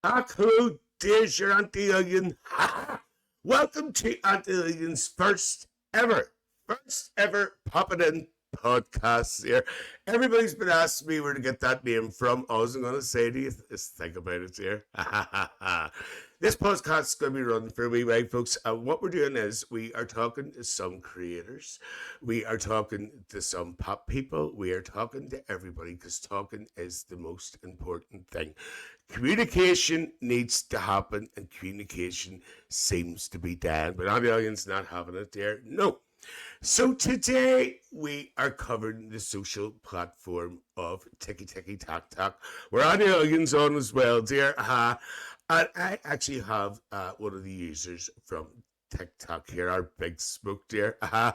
Hello, there's your Aunty Lillian. Welcome to Aunty Lillian's first ever popping in podcast here. Everybody's been asking me where to get that name from. All I'm going to say to you is think about it here. This podcast is going to be run for a wee while, folks. And what we're doing is we are talking to some creators. We are talking to some pop people. We are talking to everybody because talking is the most important thing. Communication needs to happen, and communication seems to be dead. But Aunty Lillian's not having it there. No. So today we are covering the social platform of Tiki Tiki Tac Tac, where Aunty Lillian's on as well, dear. And I actually have one of the users from TikTok here, our Big Smoke, dear. I'm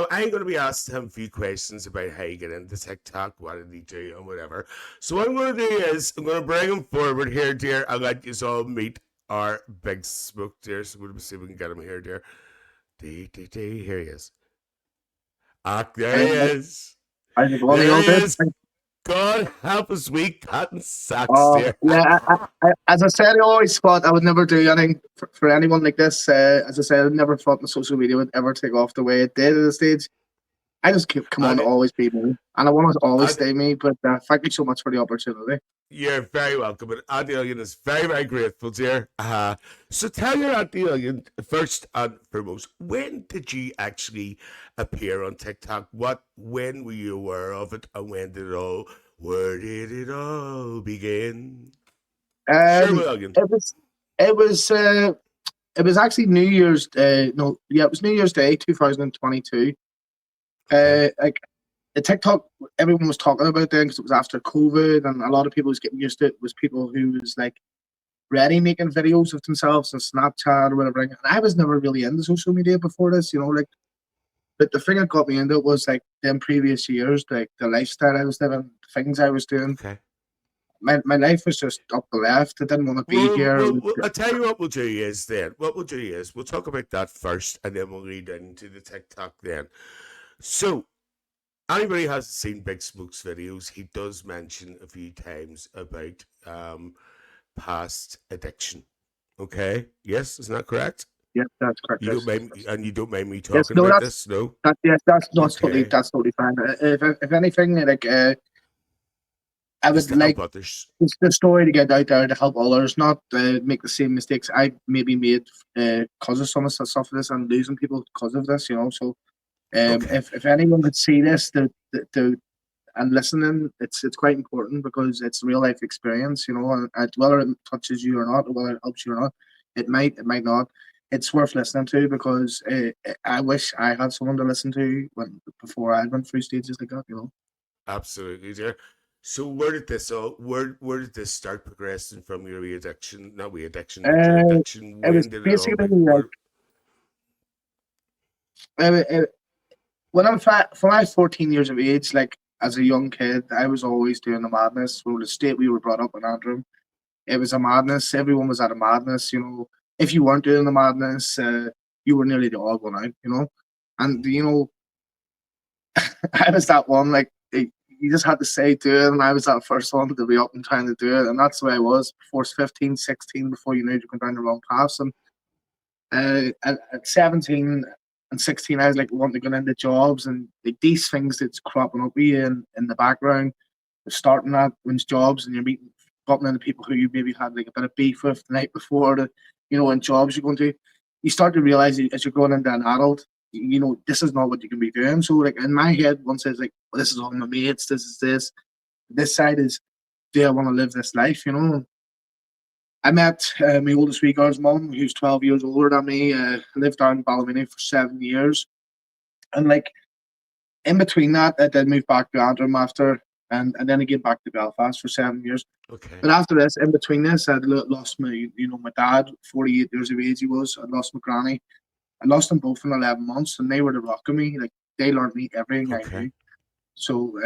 going to be asking him a few questions about how you get into TikTok, what did he do, and whatever. So what I'm going to do is I'm going to bring him forward here, dear. I'll let you all meet our Big Smoke, dear. So we're going to see if we can get him here, dear. Here he is. There he is. How's it going? There All he good? is. God help us, we cotton socks, dear. Yeah. As I said, I always thought I would never do anything for anyone like this. As I said, I never thought the social media would ever take off the way it did at the stage. I just come on to And, always be me, and I want to always and stay me. But thank you so much for the opportunity. you're very welcome. And Aunty Lillian is very, very grateful, dear. So tell your Aunty Lillian, first and foremost, when did you actually appear on TikTok? When were you aware of it? And where did it all begin? Sure, Um, Lillian. it was, it was, uh, it was actually New Year's. No, yeah, it was New Year's Day, 2022. Okay. Like the TikTok, everyone was talking about then because it was after COVID, and a lot of people was getting used to it. Was people who was like ready making videos of themselves on Snapchat or whatever. And I was never really into social media before this, like. But the thing that got me into it was like them previous years, like the lifestyle I was living, the things I was doing. Okay. My life was just up the left. I didn't want to be here. I'll tell you what we'll do is then. What we'll do is we'll talk about that first, and then we'll lead into the TikTok then. So, anybody hasn't seen Big Smoke's videos, he does mention a few times about past addiction. Okay? Yes, is that correct? Yeah, that's correct. You don't mind, and you don't mind me Yes, talking no, about this, no? yes, Okay. that's totally fine. If anything, like I Just would to help like others. the story to get out there to help others, not make the same mistakes I maybe made because of some of the stuff of this and losing people because of this. So Okay. if anyone could see this, to and listening, it's quite important because it's real life experience. And whether it touches you or not, or whether it helps you or not, it might not. It's worth listening to because I wish I had someone to listen to before I went through stages like that. Absolutely, dear. So where did this start progressing from your addiction? Not addiction, but your Uh, addiction. it When was did it all basically be? like uh, uh, when when I was 14 years of age, like as a young kid, I was always doing the madness. Well, the state we were brought up in Antrim, it was a madness. Everyone was at a madness. If you weren't doing the madness, you were nearly the odd one out. And I was that one. Like you just had to say do it, and I was that first one to be up and trying to do it, and that's the way I was before 15, 16, before you knew you were going down the wrong paths. And at 17 and 16, I was like wanting to go into jobs, and like these things that's cropping up with you in the background. You're starting at wins jobs, and you're meeting, bumping into people who you maybe had like a bit of beef with the night before. In jobs you're going to, you start to realize as you're growing into an adult, this is not what you can be doing. So like in my head, one says like, well, this is all my mates, this is this. This side is, do I want to live this life? I met my oldest wee girl's mum, who's 12 years older than me. Lived down in Ballymena for 7 years, and like in between that, I did move back to Antrim after, and then again back to Belfast for 7 years. Okay. But after this, in between this, I'd lost my dad, 48 years of age he was. I'd lost my granny. I lost them both in 11 months, and they were the rock of me. Like they learned me everything I Okay. knew. So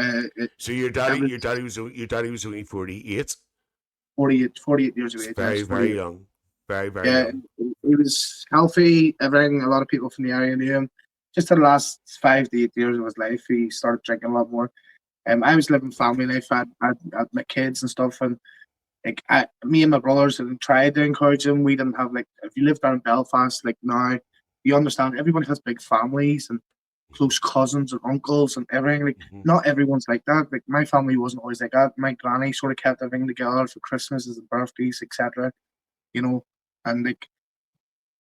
So your it daddy, was your daddy was your daddy was only 48. 48 years of It's age. very, Yes, very 48. young. Very, very Yeah, young. he was healthy. Everything. A lot of people from the area knew him. Just in the last 5 to 8 years of his life, he started drinking a lot more. I was living family life. I had my kids and stuff, and like me and my brothers had tried to encourage him. We didn't have like if you live down in Belfast, like now you understand everyone has big families and close cousins and uncles and everything. Like Hmm. not everyone's like that. Like my family wasn't always like that. My granny sort of kept everything together for Christmases and birthdays, etc. You know, and like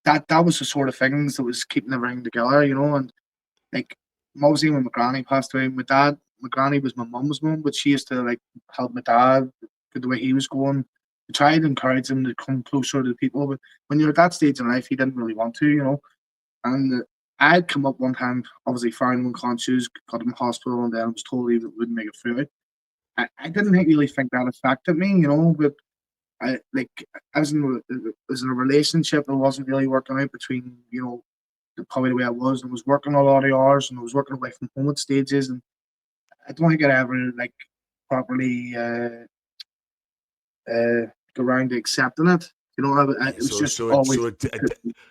that was the sort of things that was keeping everything together. And like obviously when my granny passed away, my granny was my mum's mum, but she used to like help my dad with the way he was going. To try to encourage him to come closer to the people, but when you're at that stage in life, he didn't really want to. And I'd come up one time, obviously found him unconscious, got him in hospital, and then I was told he wouldn't make it through it. I didn't really think that affected me, but I like I was in a relationship that wasn't really working out between probably the way I was and was working a lot of hours and I was working away from home at stages and I don't think I ever like properly go around to accepting it. Yeah, It was so just so it always.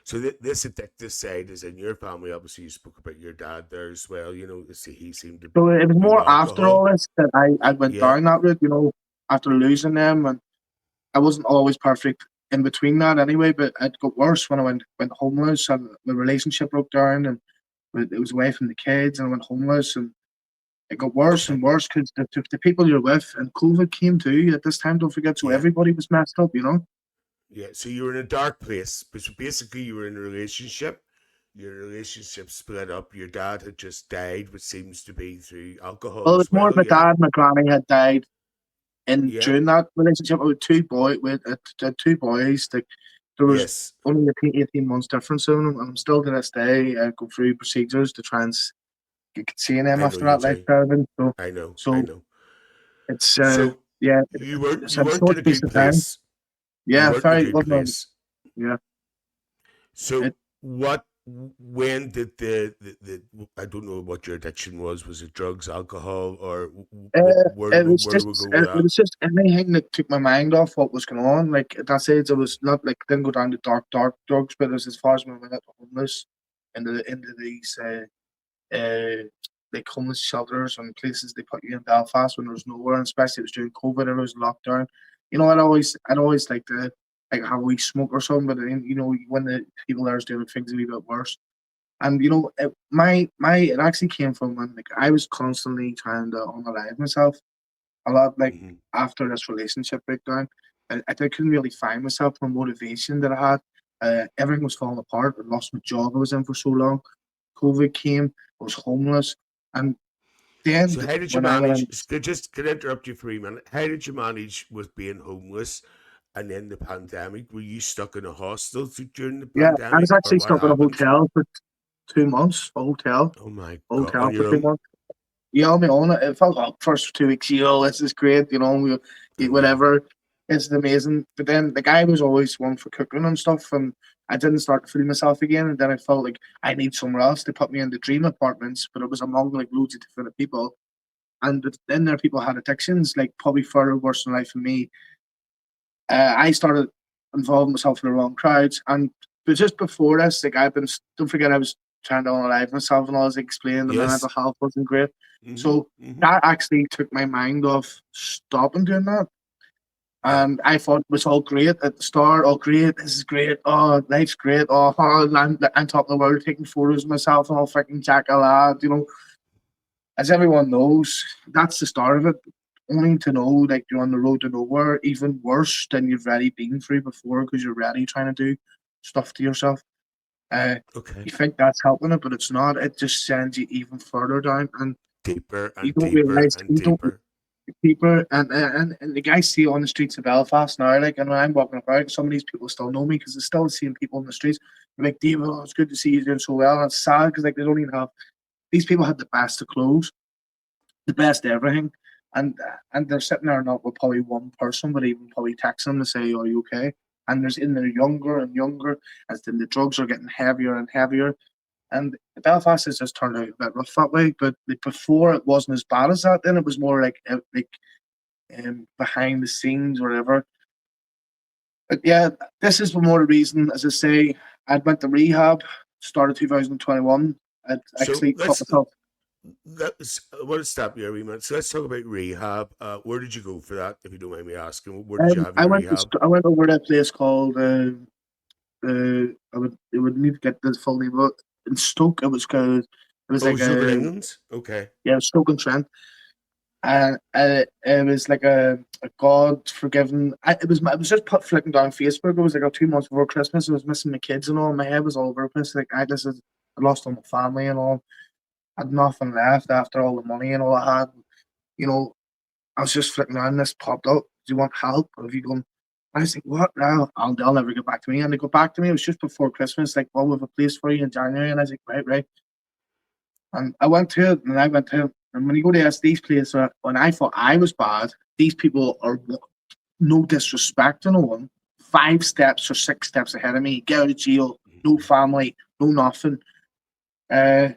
so it, this addictive side is in your family. Obviously, you spoke about your dad there as well. See, he seemed to So it was do more after all alcohol. this that I went Yeah. down that route, after losing them. And I wasn't always perfect in between that anyway, but it got worse when I went homeless and the relationship broke down and it was away from the kids and I went homeless and it got worse Okay. and worse because the people you're with and COVID came too at this time, don't forget, so Yeah. everybody was messed up. Yeah. So you were in a dark place, but so basically you were in a relationship. Your relationship split up. Your dad had just died, which seems to be through alcohol Well, it was as more well. my Yeah. dad, my granny had died in Yeah. during that relationship with two boys. Like there was Yes. only 18 months difference in them, and I'm still to this day go through procedures to try and get seeing them I know after you that life do. therapy. So, I know. I so know. it's So yeah, you it's a weren't in short a space good of time. place. You Yeah, weren't in a sorry, it good wasn't. place. Yeah, So it when did the I don't know what your addiction was. Was it drugs, alcohol, or it was where do we just go with it that? was just anything that took my mind off what was going on. Like at that stage, it was not like didn't go down to dark drugs, but it was as far as when I went out to homeless into these like homeless shelters and places they put you in Belfast when there was nowhere, and especially it was during COVID and it was lockdown. I'd always like to like have a wee smoke or something, but then when the people there was doing things a wee bit worse. And it actually came from when like I was constantly trying to unalive myself a lot. Like Hmm. after this relationship breakdown, I couldn't really find myself the motivation that I had. Everything was falling apart. I lost my job I was in for so long. COVID came. I was homeless, and then So how did you when I went manage? in, Just can I interrupt you for a minute? How did you manage with being homeless and then the pandemic? Were you stuck in a hostel during the yeah, I was pandemic, or actually what stuck in a happened? hotel for 2 months. Oh my A god! hotel On for your two own? months. Yeah, on my own. It felt like first 2 weeks, this is great, we eat Hmm. whatever. It's amazing. But then like I was always one for cooking and stuff and I didn't start to feel myself again and then I felt like I need somewhere else to put me in the dream apartments, but it was among like loads of different people. And then there people had addictions, like probably further worse than life for me. I started involving myself in the wrong crowds. But just before this, like don't forget, I was trying to unalive myself and all this, explaining that my mental Yes. health wasn't great. Hmm. So Hmm. that actually took my mind off stopping doing that. Yeah. And I thought it was all great at the start. Oh, great! This is great. Oh, life's great. Oh, I'm top of the world, taking photos of myself and all freaking jack a lad. As everyone knows, that's the start of it. Only to know like you're on the road to nowhere, even worse than you've already been through before, because you're already trying to do stuff to yourself. Uh, Okay. you think that's helping it, but it's not. It just sends you even further down, and Deeper you and don't deeper realize and you don't. deeper. People and the guys see on the streets of Belfast now, like, and when I'm walking about, some of these people still know me because they're still seeing people in the streets. They're like, David, oh, it's good to see you doing so well. And it's sad because like they don't even have these people had the best of clothes, the best everything, and they're sitting there not with probably one person, but even probably texting them to say, "Are you okay?" And they're younger and younger, as then the drugs are getting heavier and heavier. And Belfast has just turned out a bit rough that way. But like, before it wasn't as bad as that. Then it was more like behind the scenes or whatever. But yeah, this is for more reason. As I say, I went to rehab, started 2021. I'd So actually cut myself. I want to stop you every minute. So let's talk about rehab. Where did you go for that, if you don't mind me asking? Where did you have your rehab? I went over to a place called it would need to get this full name, but in Stoke it was called, it was Oh, like it's over in a, England? Okay. yeah, Stoke and Trent. And it was like a God forgiven. It was just put flicking down Facebook. It was like 2 months before Christmas. I was missing my kids and all. My head was all over the place. Like I lost all my family and all. I had nothing left after all the money and all I had. You know, I was just flicking down. This popped up. Do you want help? Or have you gone? I was like, what now? They'll never get back to me. And they got back to me. It was just before Christmas. Like, well, we have a place for you in January. And I was like, right, right. And I went to it, and I went to it. And when you go to these places, when I thought I was bad, these people are, no disrespect to no one, 5 steps or 6 steps ahead of me. Get out of jail, no family, no nothing. Uh,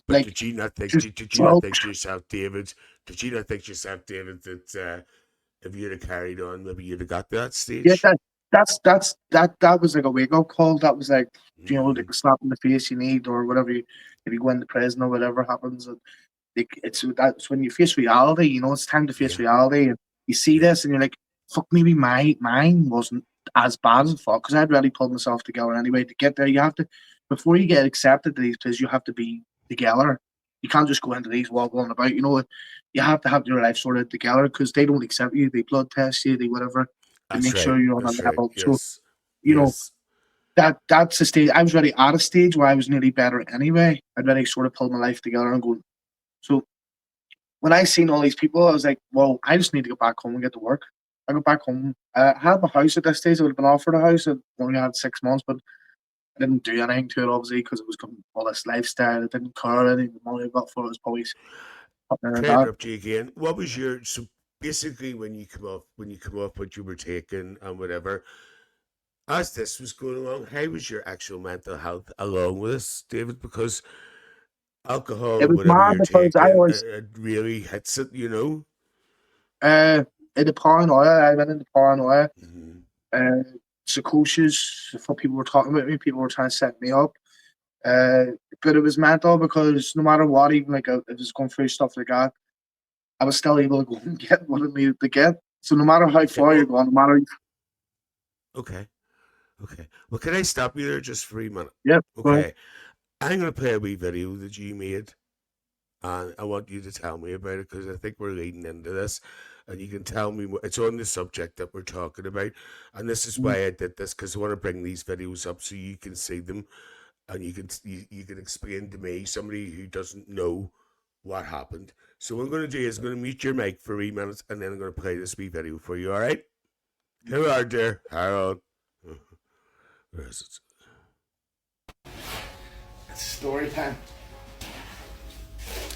But like did you not think? just Did you not think drugs. to yourself, David? Did you not think to yourself, David, that if you'd have carried on, maybe you'd have got to that Yeah, stage? that was like a wake up call. That was like, like Mm, a slap in the face you need, or whatever. If you go into prison or whatever happens, that's when you face reality. It's time to face yeah, reality, and you see yeah, this, and you're like, "Fuck, maybe mine wasn't as bad as I thought." Because I'd really pulled myself together anyway. To get there, you have to, before you get accepted to these places, you have to be together. You can't just go into these wobbling about. You have to have your life sorted together because they don't accept you. They blood test you. They whatever. They that's make right. sure you're on a That's right. level. So Yes, you know yes. that's the stage. I was already at a stage where I was nearly better anyway. I'd already sort of pulled my life together and go. So when I seen all these people, I was like, well, I just need to go back home and get to work. I got back home. I had my house at this stage. I would have been offered a house. I only had 6 months, but I didn't do anything to it, obviously, because it was all this lifestyle. I didn't care any. The money I got for it was probably something like Can I that. interrupt you again? What was your so basically when you come off what you were taking and whatever? As this was going along, how was your actual mental health along with this, David? Because It alcohol, was whatever mad you're because I taking, was it really hits it, you know? in the paranoia. I went into paranoia. Mm-hmm. Uh, Psychosis. For people were talking about me. People were trying to set me up. Uh, but it was mental because no matter what, even like I was going through stuff like that, I was still able to go and get what I needed to get. So no matter how Okay, far you're well, going, no matter okay, okay. Well, can I stop you there just for a minute? yeah, go ahead. Okay, I'm going to play a wee video that you made, and I want you to tell me about it because I think we're leading into this, and you can tell me it's on the subject that we're talking about, and this is Mm. why I did this because I want to bring these videos up so you can see them, and you can explain to me, somebody who doesn't know what happened. So what I'm going to do is I'm going to mute your mic for 3 minutes, and then I'm going to play this wee video for you. All right? Here we are, dear Harold. Where is it? It's story time.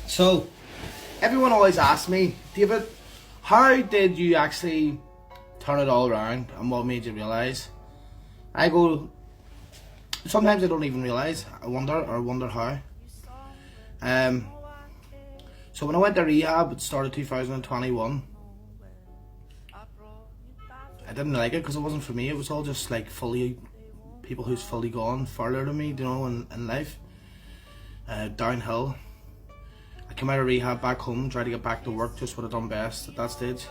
So, everyone always asks me, David, how did you actually turn it all around and what made you realise? I go, sometimes I don't even realise. I wonder how. Um, so when I went to rehab, it started 2021. I didn't like it because it wasn't for me. It was all just like people who's fully gone further than me, in life. Downhill. I came out of rehab back home, tried to get back to work, just what I'd done best at that stage.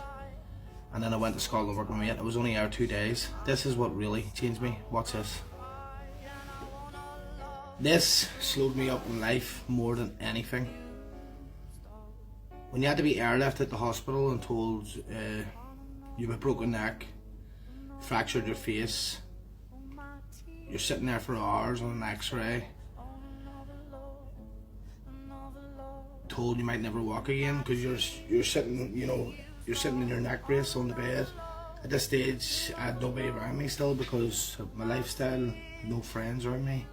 And then I went to Scotland working with my mate. I was only there 2 days. This is what really changed me. Watch this. This slowed me up in life more than anything. When you had to be airlifted at the hospital and told you have a broken neck, fractured your face, you're sitting there for hours on an x-ray, told you might never walk again because you're sitting, you're sitting in your neck brace on the bed. At this stage, I had nobody around me still because of my lifestyle, no friends around me.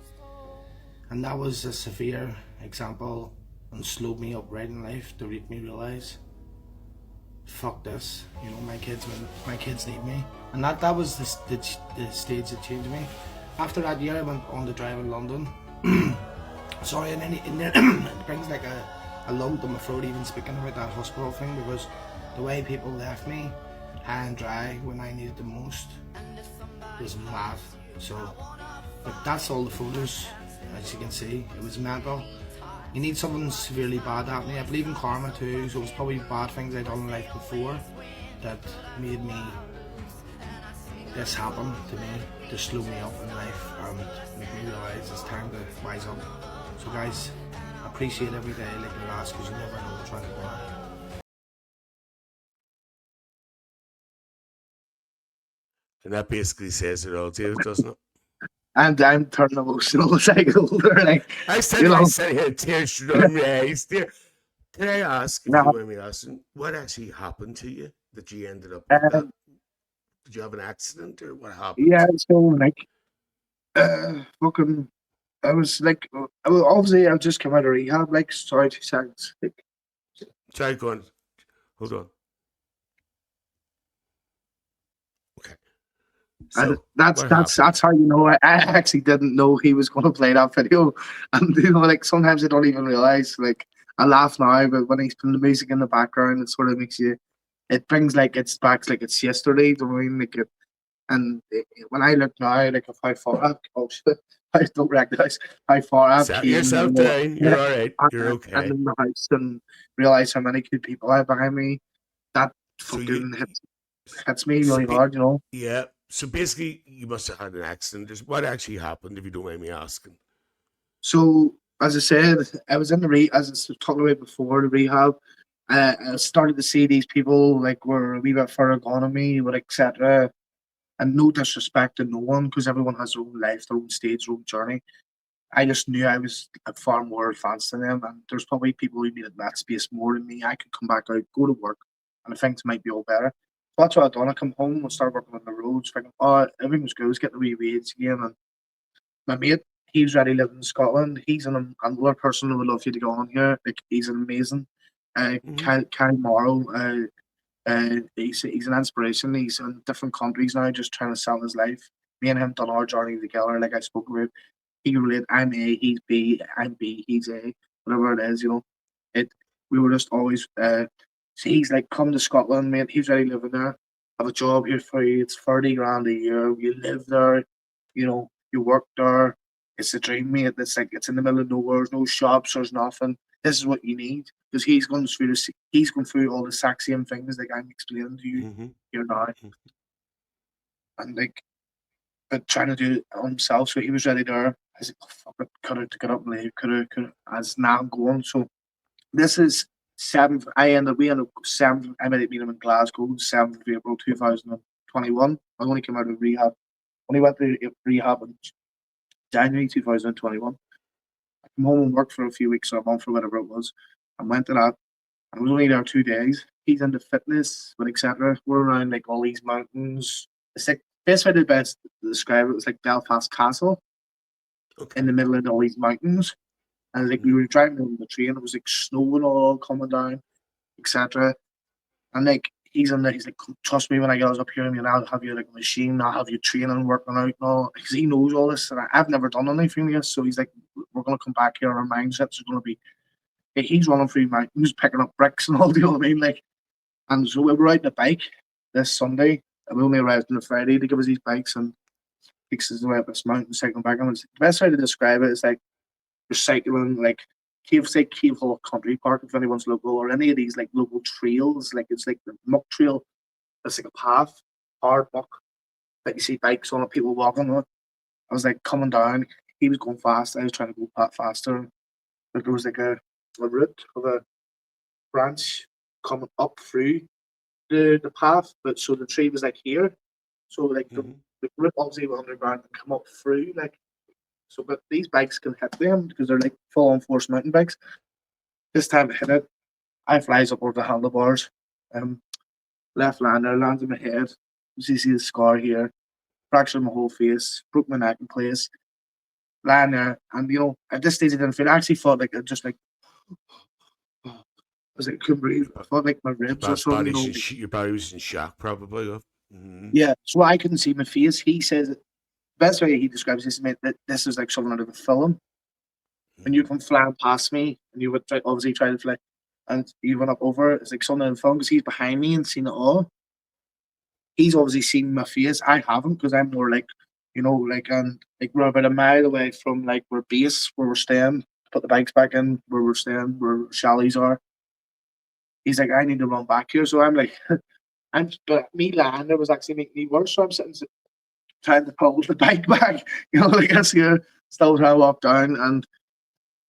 And that was a severe example and slowed me up right in life to make me realise, fuck this, my kids need me. And that was the stage that changed me. After that year, I went on to drive in London. Sorry, and then it brings like a lump in my throat even speaking about that hospital thing, because the way people left me high and dry when I needed them most was mad. So, but that's all the photos, as you can see. It was mental. you need something severely bad happening. I believe in karma too, so it was probably bad things I'd done in life before that made me this happen to me, to slow me up in life and make me realise it's time to wise up. So guys, appreciate every day like your last, because you never know what's around the corner. And that basically says it all, Dave, doesn't it? And I'm turning emotional as I get older. Like, I you said here, tears should run your eyes, dear. Can I ask, if you know, don't mind me asking, what actually happened to you that you ended up like that? Did you have an accident or what happened? yeah, so like, fucking, I was like, obviously I just come out of rehab. Like, sorry, 2 seconds. Like, Sorry, go on. Hold on. Okay. and So that's what that's happened? that's how you know. I actually didn't know he was going to play that video, and like sometimes I don't even realize. Like, I laugh now, but when he's putting the music in the background, it sort of makes you. It brings like it's back like it's yesterday. Do you know what I mean? Like, when I look now, like of how far I've oh shit, I don't recognize how far I've Set came. yourself down. You're all right. You're And okay. in the house and realize how many good people I have behind me. That So you, fucking hits me so really hard, you know. yeah. So basically, you must have had an accident. What actually happened, if you don't mind me asking? So as I said, I was in the as I was talking about before the rehab. I started to see these people like were a wee bit further gone on me, but etc. And no disrespect to no one, because everyone has their own life, their own stage, their own journey. I just knew I was far more advanced than them, and there's probably people who needed that space more than me. I could come back out, go to work, and things might be all better. So that's what I done. I come home and start working on the roads, thinking, oh, everything was good. I was getting the wee wage again, and my mate, he's already living in Scotland. He's another person who would love you to go on here. Like, he's an amazing. Mm-hmm. Kyle Morrow. He's an inspiration. He's in different countries now, just trying to sell his life. Me and him done our journey together, like I spoke about. He can relate. I'm A, he's B. I'm B, he's A. Whatever it is, you know. It. We were just always. So he's like, come to Scotland, mate. He's already living there. Have a job here for you. It's 30 grand a year. You live there. You know, you work there. It's a dream, mate. It's like it's in the middle of nowhere. There's no shops. There's nothing. This is what you need, because he's going through all the exact same things like I'm explaining to you Mm-hmm. here now, and like but trying to do it on himself. So he was ready there. I was like, oh, fuck it, could have to get up and leave. Could have. As now I'm going. So this is 7th. We ended up 7th. I met him in Glasgow, 7th of April 2021. I only came out of rehab. Only went to rehab in January 2021. I came home and worked for a few weeks or a month or whatever it was, and went to that. I was only there 2 days. He's into fitness, but etc. We're around like all these mountains. It's like best way to best describe it was like Belfast Castle Okay. in the middle of all these mountains. And like we were driving on the train, it was like snowing all coming down, etc. And like he's in there, he's like, trust me when I get us up here, I mean, I'll have you like a machine, I'll have you training, working out and all, because he knows all this, and I've never done anything like this. So he's like, we're gonna come back here, our mindsets are gonna be. Like, he's running through mountains, picking up bricks and all. Do you know what I mean? Like, and so we were riding a bike this Sunday. And we only arrived on a Friday to give us these bikes and takes us away up this mountain, cycling back. And the best way to describe it is like you're cycling like Cave Hall Country Park, if anyone's local, or any of these like local trails. Like it's like the muck trail. It's like a path, hard muck that you see bikes on it, people walking on it. I was like coming down. He was going fast. I was trying to go faster. But there was like a route of a branch coming up through the path, but so the tree was like here. So like the root obviously went underground and come up through like so, but these bikes can hit them because they're like full on force mountain bikes. This time I hit it, I flies up over the handlebars. Left lander lands in my head. You see the scar here, fractured my whole face, broke my neck in place, lying there, and you know, at this stage I didn't feel I actually felt like I just like I was like couldn't breathe. I felt like my ribs or something, you know. Your body was in shock, probably. Yeah, so I couldn't see my face. He says the best way he describes this is that this is like something out of a film. When you come flying past me and you would obviously try to fly and you went up over it, it's like something in the film because he's behind me and seen it all. He's obviously seen my face. I haven't because I'm more like, you know, like we're about a mile away from like where we're staying. put the bikes back in where we're staying, where Shallys are. He's like, I need to run back here. So I'm like, but me lying there was actually making me worse. So I'm sitting trying to pull the bike back, like I see her still trying to walk down. And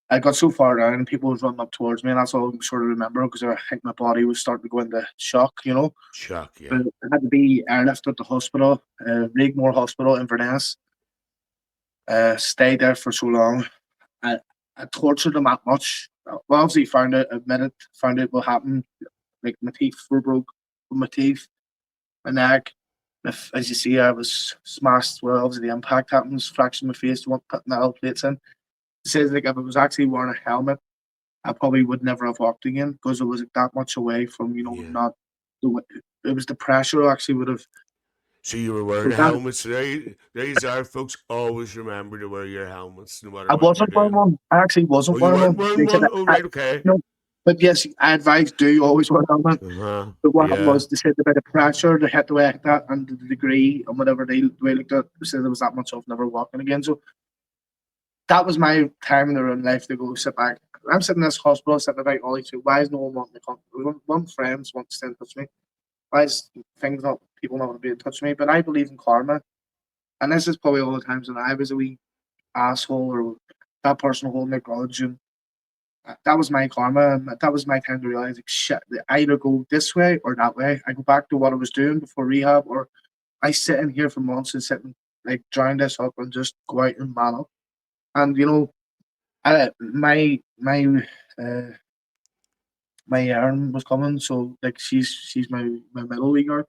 I got so far down and people was running up towards me. And that's all I'm sort of remember because I think my body was starting to go into shock. Shock, But yeah. I had to be airlifted at the hospital, Rigmore Hospital in Inverness. Stayed there for so long. I, I tortured them that much. Well, obviously, found out what happened. Like, my teeth were broke, my teeth, my neck. As you see, I was smashed. Well, obviously, the impact happens, fractured my face, want put metal plates in. It says, like, if I was actually wearing a helmet, I probably would never have walked again because it was like, that much away from, Yeah. not the. It was the pressure I actually would have. So you were So wearing that, helmets. So there you are, folks. Always remember to wear your helmets no matter I what you're wasn't wearing doing. one. I actually Oh, wasn't you wearing weren't one. wearing They said, one? Oh, right, okay. no, but yes, I advise do always wear a helmet. Uh-huh. But what happened Yeah. was they said about the pressure, they had to like that, and the degree and whatever they looked at, they said there was that much of never walking again. So that was my time in their own life to go sit back. I'm sitting in this hospital, sitting about all these. Why is no one wanting to come? One friends want to stay in touch with me. Why is things not people not want to be in touch with me? But I believe in karma, and this is probably all the times when I was a wee asshole or that person holding a grudge, and that was my karma, and that was my time to realize, like, shit, I either go this way or that way. I go back to what I was doing before rehab, or I sit in here for months and sit and like drown this up and just go out and man up. And uh, my arm was coming, so like she's my middle wee girl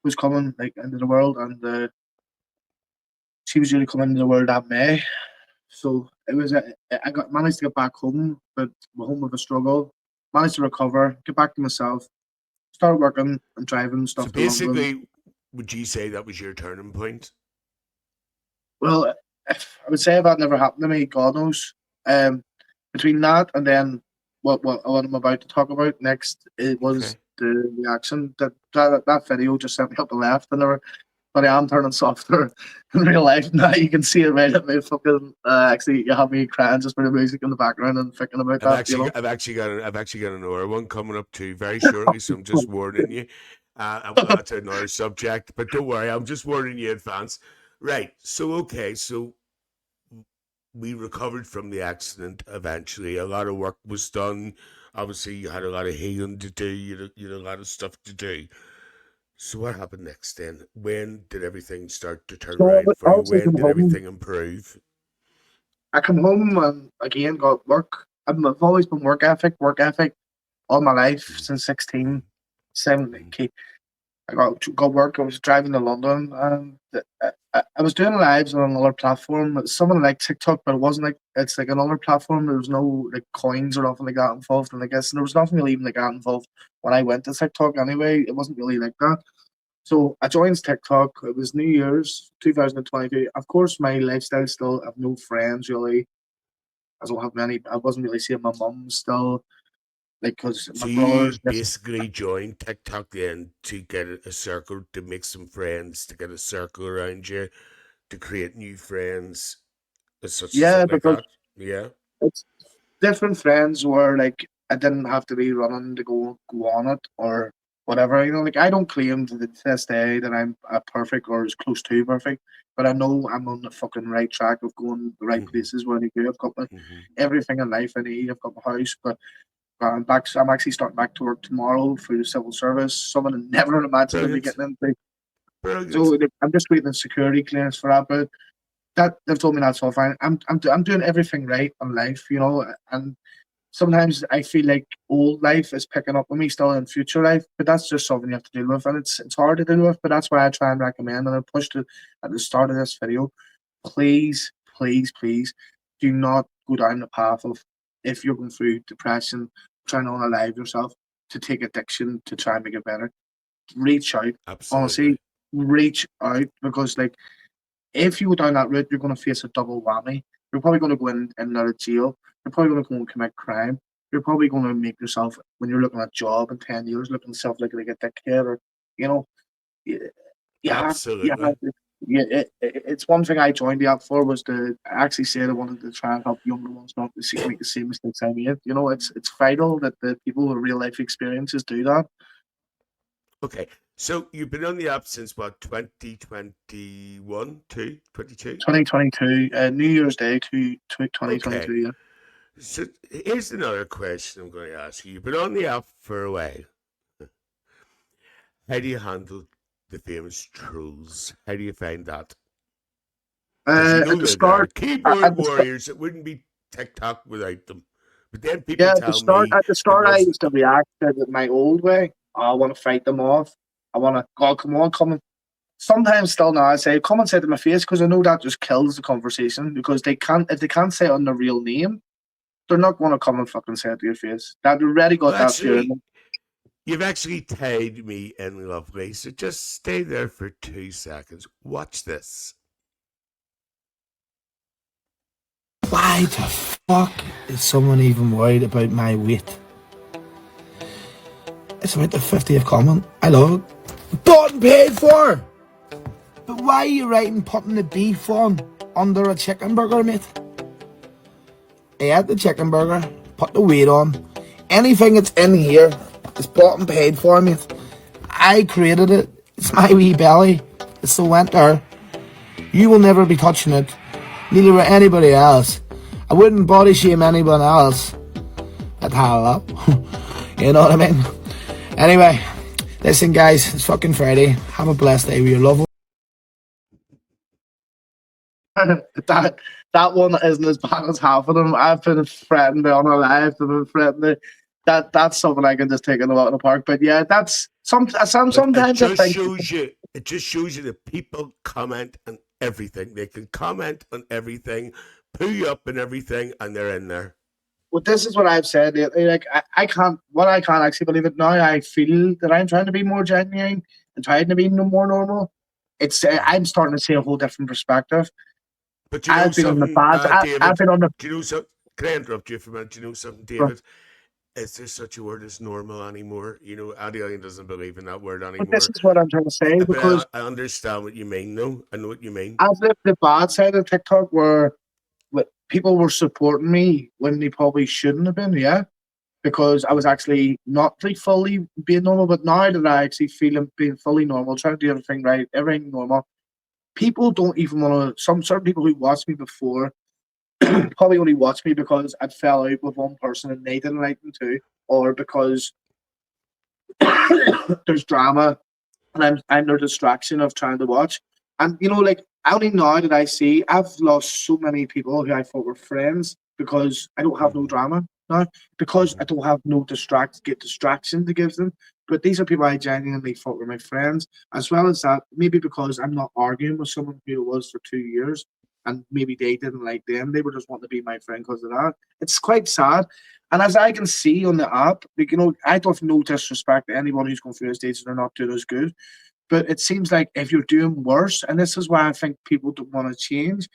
was coming like into the world, and she was really coming into the world that May. So it was I got managed to get back home, but home with a struggle. Managed to recover, get back to myself, start working and driving So stuff to London. basically, would you say that was your turning point? Well, if, I would say if that never happened to me, God knows. Um, Between that and then what I'm about to talk about next, it was Okay. the reaction that video just sent me up the left, and never. But I am turning softer in real life now. You can see it right at me. Fucking actually, you have me crying just for the music in the background and thinking about I've that. actually, I've actually got, I've actually got another one coming up too very shortly. So I'm just warning you. That's another subject, but don't worry, I'm just warning you in advance. Right. So okay. So we recovered from the accident eventually. A lot of work was done. Obviously, you had a lot of healing to do. You had a lot of stuff to do. So what happened next then? When did everything start to turn So around I for you? was When come did home. everything improve? I come home and again got work. I've always been work ethic all my life Mm, since 16. mm, Same mm, key. I got work. I was driving to London, and I was doing lives on another platform. It's something like TikTok, but it wasn't like it's like another platform. There was no like coins or nothing like that involved, and I guess there was nothing really even like that involved when I went to TikTok. Anyway, it wasn't really like that. So I joined TikTok. It was New Year's 2022. Of course, my lifestyle still. I have no friends really. I don't have many. I wasn't really seeing my mum still, like because So my you brothers. basically joined TikTok then to get a circle, to make some friends, to get a circle around you, to create new friends, as such as Yeah, it like because that. Yeah. it's different friends where like I didn't have to be running to go on it or whatever. Like I don't claim to this day that I'm perfect or as close to perfect, but I know I'm on the fucking right track of going the right Mm-hmm, places where I need to. I've got mm-hmm. everything in life I need. I've got my house, but I'm back. I'm actually starting back to work tomorrow for the civil service. Someone I never imagined I'd be Brilliant. getting into. So Brilliant. like, I'm just waiting on security clearance for that, but that they've told me that's all fine. I'm doing everything right in life, and sometimes I feel like old life is picking up with me still in future life, but that's just something you have to deal with, and it's hard to deal with. But that's why I try and recommend, and I pushed it at the start of this video. Please, please, please, do not go down the path of if you're going through depression, trying to unalive yourself, to take addiction to try and make it better. Reach out, honestly, Absolutely. reach out because like if you go down that route, you're going to face a double whammy. You're probably going to go in and out of jail. You're probably going to go and commit crime. You're probably going to make yourself, when you're looking at a job in 10 years, looking yourself like a dickhead or, you know, you, you have Absolutely. to. Yeah, it's one thing I joined the app for was to I actually said I wanted to try and help younger ones not to make the same mistakes I made. You know, it's vital that the people with real life experiences do that. Okay, so you've been on the app since what, 2021, 22? 2022, New Year's Day to Okay, 2022. Yeah. so here's another question I'm going to ask you. You've been on the app for a while. How do you handle the famous trolls? How do you find that? Because you know At the they're start, keyboard warriors. It wouldn't be TikTok without them. But then people yeah, tell me at the it start, I wasn't. used to react to it my old way. I want to fight them off. I want to, God, come on, come on. Sometimes still now I say, come and say it to my face because I know that just kills the conversation because they can't, if they can't say it on their real name, they're not going to come and fucking say it to your face. That already Well, got that fear in actually, them. you've actually tied me in lovely. So just stay there for 2 seconds. Watch this. Why the fuck is someone even worried about my weight? It's about the 50th comment. I love it. Bought and paid for! But why are you writing putting the beef on under a chicken burger, mate? I had the chicken burger, put the weight on. Anything that's in here is bought and paid for, mate. I created it. It's my wee belly. It's the winter. You will never be touching it. Neither will anybody else. I wouldn't body shame anyone else. I'd hell up. You know what I mean? Anyway, listen guys, it's fucking Friday. Have a blessed day with your loved one. that one isn't as bad as half of them. I've been threatened on a live, I've been threatened. That's something I can just take in a lot in the park. But yeah, that's But sometimes I think it just shows you that people comment on everything. They can comment on everything, pull you up and everything, and they're in there. well, this is what I've said lately. Like I can't, what I can't actually believe it now. I feel that I'm trying to be more genuine and trying to be more normal. It's I'm starting to see a whole different perspective. But you know I've been on the something, bad. I've David? been on the. Do you know something? Can I interrupt you for a minute? Do you know something, David? Is there such a word as normal anymore? You know, Aunty Lillian doesn't believe in that word But this anymore. is what I'm trying to say because But I understand what you mean, though. I know what you mean. I've lived the bad side of TikTok where people were supporting me when they probably shouldn't have been. Yeah, because I was actually not like fully being normal. But now that I actually feel I'm being fully normal, trying to do everything right, everything normal, people don't even want to. Some certain people who watched me before probably only watched me because I fell out with one person and they didn't like them too, or because there's drama and I'm their distraction of trying to watch. And you know, like only now that I see, I've lost so many people who I thought were friends because I don't have no Mm-hmm. drama now, because Mm-hmm. I don't have no distraction to give them. But these are people I genuinely thought were my friends, as well as that, maybe because I'm not arguing with someone who it was for 2 years, and maybe they didn't like them. They were just wanting to be my friend because of that. It's quite sad. And as I can see on the app, like, you know, I don't have no disrespect to anyone who's going through a stage and they're not doing as good. But it seems like if you're doing worse, and this is why I think people don't want to change,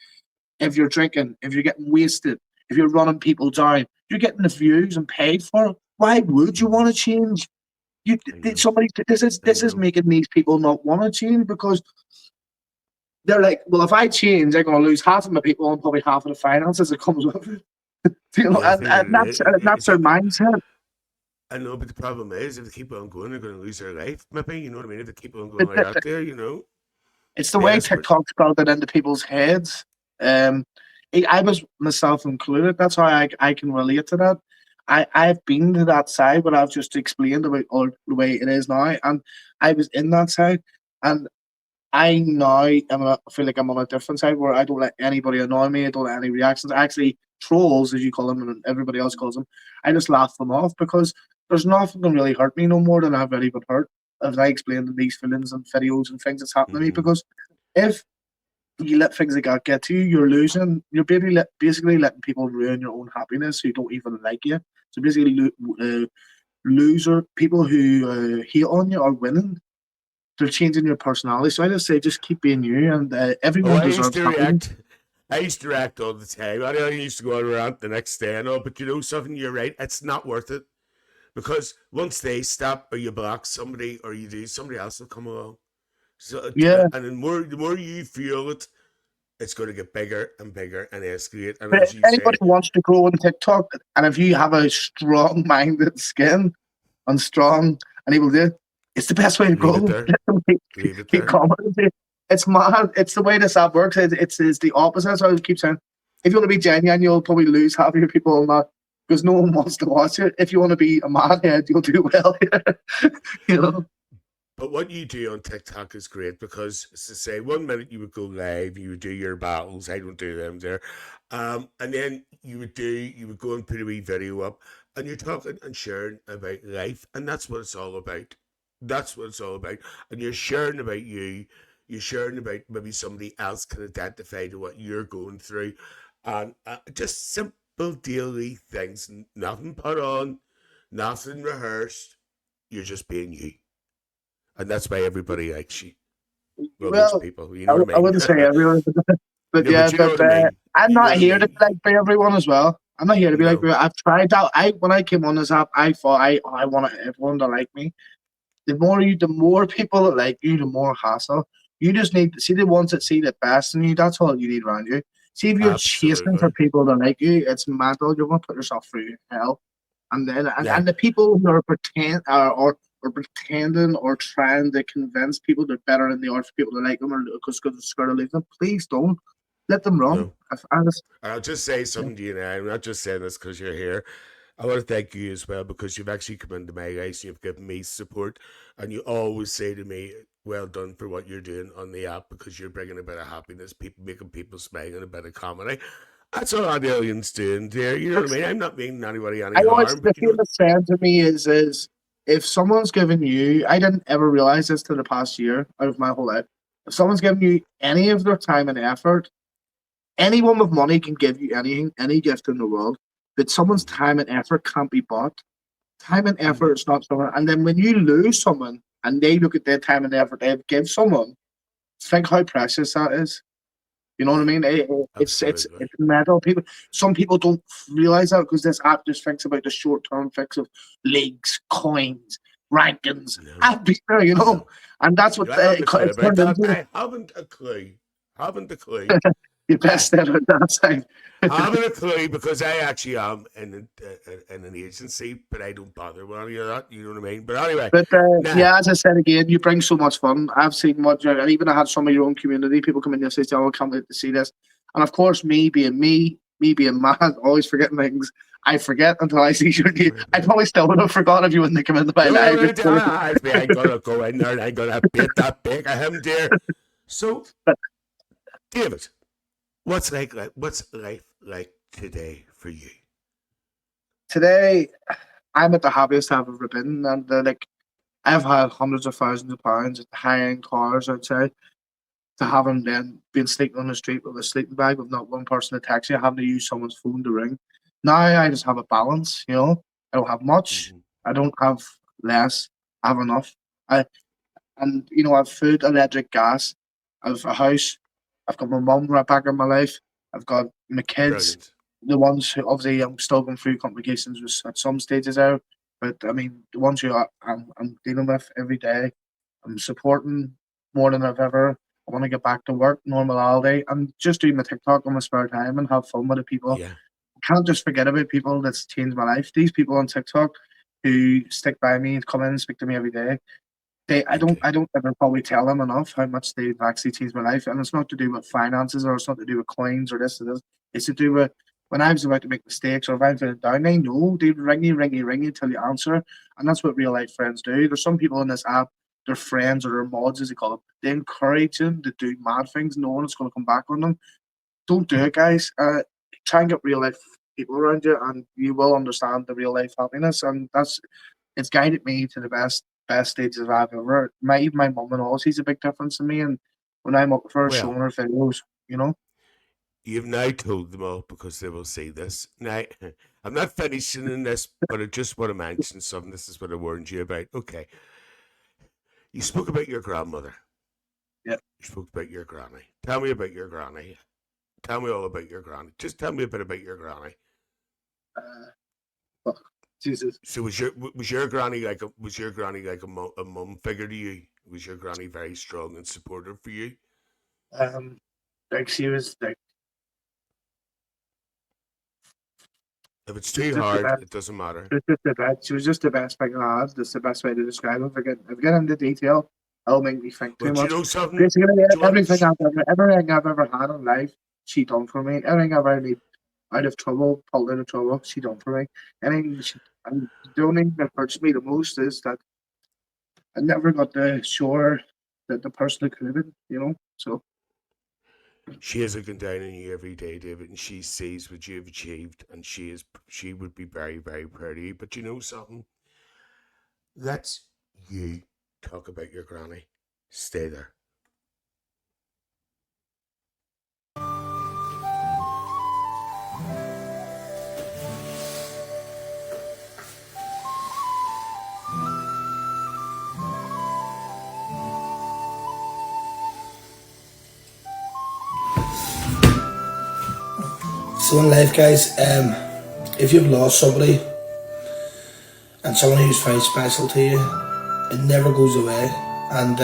if you're drinking, if you're getting wasted, if you're running people down, you're getting the views and paid for it. Why would you want to change? You I know. somebody I this is know. making these people not want to change because they're like, well, if I change, I'm going to lose half of my people and probably half of the finances that comes with it. You know, Yeah, the thing and is, that's their mindset. I know, but the problem is, if they keep on going, they're going to lose their life. Maybe, you know what I mean? If they keep on going It, like it, that, there, you know, it's the way desperate. TikTok's built it into people's heads. Um, I was myself included. That's how I can relate to that. I've been to that side, but I've just explained about all the way it is now, and I was in that side, and I now feel like I'm on a different side where I don't let anybody annoy me. I don't let any reactions. Actually, trolls, as you call them, and everybody else calls them, I just laugh them off because there's nothing can really hurt me no more than I've already been hurt. As I explained in these feelings and videos and things that's happened to me, Mm-hmm. because if you let things like that get to you, you're losing. You're basically letting people ruin your own happiness who don't even like you. So basically, loser people who hate on you are winning. They're changing your personality. So I just say, just keep being you, and Oh, everyone deserves happiness. I used to react all the time. I used to go on around the next day and all, but you know something, you're right. It's not worth it because once they stop or you block somebody or you do, somebody else will come along. So, Yeah. and the more you fuel it, it's going to get bigger and bigger and escalate. And But as if you anybody say, wants to grow on TikTok, and if you have a strong minded skin and strong and able to, it's the best way to leave it go. there. Leave it Keep there. commenting. It's mad. It's the way this app works. It's the opposite. So I keep saying, if you want to be genuine, you'll probably lose half of your people on that because no one wants to watch it. If you want to be a madhead, you'll do well. You know. But what you do on TikTok is great because, as I say, 1 minute you would go live, you would do your battles. I don't do them there, and then you would go and put a wee video up, and you're talking and sharing about life, and that's what it's all about. That's what it's all about, and you're sharing about you. You're sharing about maybe somebody else can identify to what you're going through, and just simple daily things. Nothing put on, nothing rehearsed. You're just being you. And that's why everybody likes you. Well, most Well, people, you know what I I mean? wouldn't say everyone, but No, yeah, but you know but what I mean. I'm You know not what I here to be mean? like by everyone as well. I'm not here to be like. No. I've tried that. I when I came on this app, I thought I wanted everyone to like me. The more people that like you, the more hassle. You just need to see the ones that see the best in you. That's all you need around you. See if you're chasing for Absolutely. people to like you, it's mental. You're gonna put yourself through hell. And then Now, and the people who are or pretending or trying to convince people they're better than they are for people to like them or because they're scared to leave them, please don't let them run. no. If I was, And I'll just say yeah. something to you now. I'm not just saying this because you're here. I want to thank you as well because you've actually come into my life and you've given me support. And you always say to me, well done for what you're doing on the app because you're bringing a bit of happiness, people making people smile and a bit of comedy. That's all Aunty Lillian's doing, dear. You know what I mean? I'm not meaning anybody any I always harm, the but you know, famous saying to me is if someone's given you, I didn't ever realize this till the past year out of my whole life. If someone's given you any of their time and effort, anyone with money can give you anything, any gift in the world, but someone's mm-hmm, time and effort can't be bought. Time and mm-hmm, effort is not someone, and then when you lose someone and they look at their time and effort they've give someone, think how precious that is. You know what I yeah, mean? absolutely. It's mental. People, some people don't realize that because this app just thinks about the short term fix of leagues, coins, rankings. No, I've been there, you know, no. and that's what I haven't a clue it's about turned that. into. I haven't a clue. Haven't a clue. Your Aye. best ever that side. Haven't a clue because I actually am in an agency, but I don't bother with any of that. You know what I mean? But anyway, But nah. yeah, as I said again, you bring so much fun. I've seen what, and even I had some of your own community people come in and say, "Oh, I can't wait to see this." And of course, me being mad, always forgetting things. I forget until I see your name. I probably still would have forgotten if you wouldn't have come into my No, live. I ain't gonna go in there and I ain't gonna beat that big of him, dear. So, But David, what's life like today for you? today, I'm at the happiest I've ever been, and like I've had hundreds of thousands of pounds high-end cars outside. To having then been sleeping on the street with a sleeping bag with not one person to text you, having to use someone's phone to ring. Now I just have a balance, you know. I don't have much. Mm-hmm. I don't have less. I have enough. I and you know, I've food, electric, gas. I've a house. I've got my mum right back in my life. I've got my kids, Brilliant. the ones who obviously I'm still going through complications with at some stages out. But I mean, the ones who I'm dealing with every day, I'm supporting more than I've ever. I want to get back to work, normality, and just do my TikTok on my spare time and have fun with the people. Yeah. I can't just forget about people that's changed my life. These people on TikTok who stick by me and come in and speak to me every day, Thank you. I don't ever probably tell them enough how much they've actually changed my life. And it's not to do with finances or it's not to do with coins or this or this. It's to do with when I was about to make mistakes or if I'm feeling down, they know they'd ring you till you answer. And that's what real life friends do. There's some people in this app, their friends or their mods as they call them, they encourage them to do mad things, knowing it's gonna come back on them. Don't do it, guys. Try and get real life people around you and you will understand the real life happiness and that's it's guided me to the best stages I've ever. My mum and all sees a big difference in me, and when I'm up for Well, showing her videos, you know. you've now told them all because they will see this. Now, I'm not finishing in this, but I just want to mention something. This is what I warned you about. Okay. You spoke about your grandmother. Yeah. You spoke about your granny. Tell me about your granny. Tell me all about your granny. Just tell me a bit about your granny. Uh, fuck, Jesus. So was your granny like a mum figure to you? Was your granny very strong and supportive for you? Like she was like If it's just too the hard, best. it doesn't matter. She was just the best thing I had. That's the best way to describe it. If I get into detail, it'll make me think too But you much. know something? Basically, Do you want? everything I've ever had in life, she done for me. Everything I've ever need out of trouble, pulled out of trouble, she done for me. Anything she, and the only thing that hurts me the most is that I never got to show her that the person that could have been, you know. So She is looking down on you every day, David, and she sees what you've achieved, and she would be very, very proud of you. But you know something? Let's you talk about your granny. Stay there. So in life, guys, if you've lost somebody and someone who's very special to you, it never goes away. And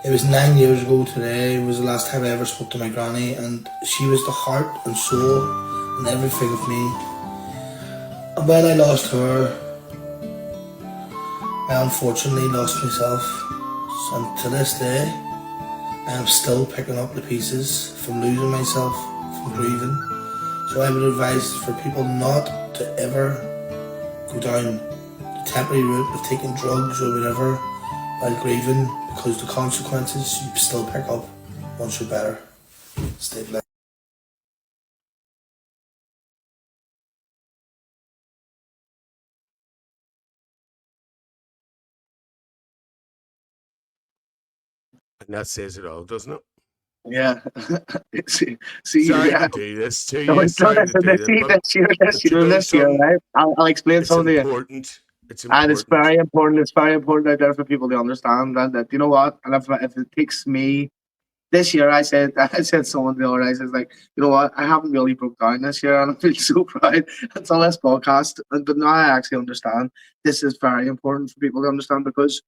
it was 9 years ago today, it was the last time I ever spoke to my granny, and she was the heart and soul and everything of me. And when I lost her, I unfortunately lost myself. And to this day, I am still picking up the pieces from losing myself, from grieving. So I would advise for people not to ever go down the temporary route of taking drugs or whatever while grieving, because the consequences you still pick up once you're better. Stay blessed. And that says it all, doesn't it? yeah, see, Sorry yeah. to do this to No, you. it's not Sorry to do that, but this you year, know this year, something? right? I'll explain It's something to you. important. It's And it's important. very important. It's very important out there for people to understand that you know what. And if it takes me this year, I said someone the other day, I says like, you know what, I haven't really broke down this year, and I feel so proud until this podcast. But now I actually understand. This is very important for people to understand because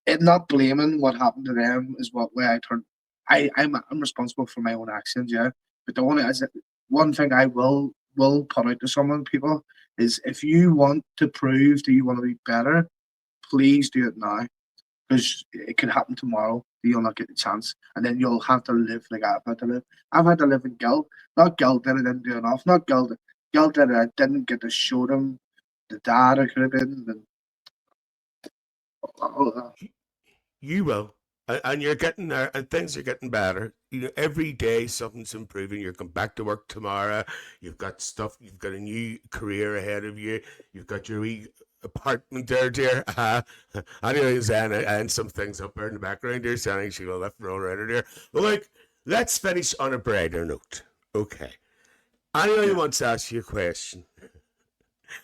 it not blaming what happened to them is what way I turn. I'm responsible for my own actions, yeah. But the one thing I will put out to someone people is if you want to prove that you want to be better, please do it now because it could happen tomorrow. You'll not get the chance, and then you'll have to live like I've had to live. I've had to live in guilt, not guilt that I didn't do enough, not guilt that I didn't get to show them the dad I could have been, and all that. You will. And you're getting there, and things are getting better. You know, every day something's improving. You're going back to work tomorrow. You've got stuff. You've got a new career ahead of you. You've got your wee apartment there, dear. Anyways, and some things up there in the background, dear. Sounding she will left and all right, dear. But like, let's finish on a brighter note. Okay. Anyone wants to ask you a question?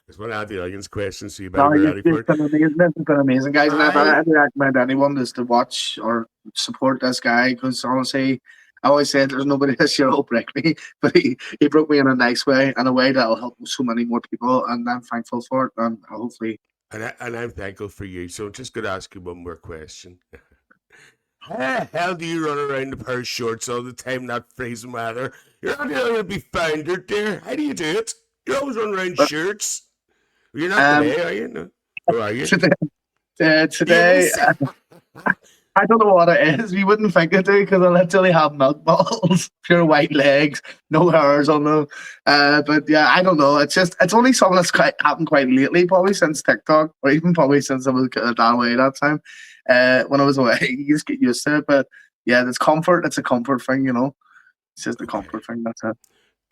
It's one of Aunty Lillian's questions, so you better No, be ready for it. been amazing. This has been amazing, guys. And I I'd recommend anyone is to watch or support this guy because honestly, I always say there's nobody this year who'll break me, but he broke me in a nice way, and a way that'll help so many more people. And I'm thankful for it. And hopefully, and I'm thankful for you. So I'm just going to ask you one more question. How the hell do you run around in a pair of shorts all the time, in that freezing weather? You're not going to be foundered there. How do you do it? You always run around but shirts. You're not um, today, are you? No. Or are you? today, today Yes. I don't know what it is. You wouldn't think I do because I literally have milk bottles, pure white legs, no hairs on them. But yeah, I don't know. It's only something that's happened quite lately, probably since TikTok, or even probably since I was that way that time. When I was away, you just get used to it. But yeah, it's comfort. It's a comfort thing, you know. It's just a Okay. comfort thing. That's it.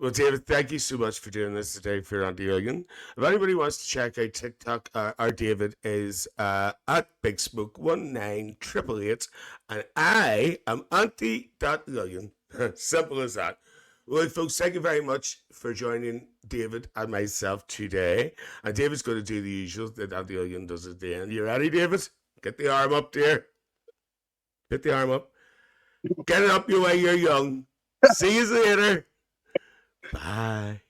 Well, David, thank you so much for doing this today for Aunty Lillian. If anybody wants to check out TikTok, our David is at Bigsmoke19888, and I am Aunty.Lillian. Simple as that. Well, folks, thank you very much for joining David and myself today. And David's going to do the usual that Aunty Lillian does at the end. You ready, David? Get the arm up, dear. Get the arm up. Get it up your way, you're young. See you later. Bye.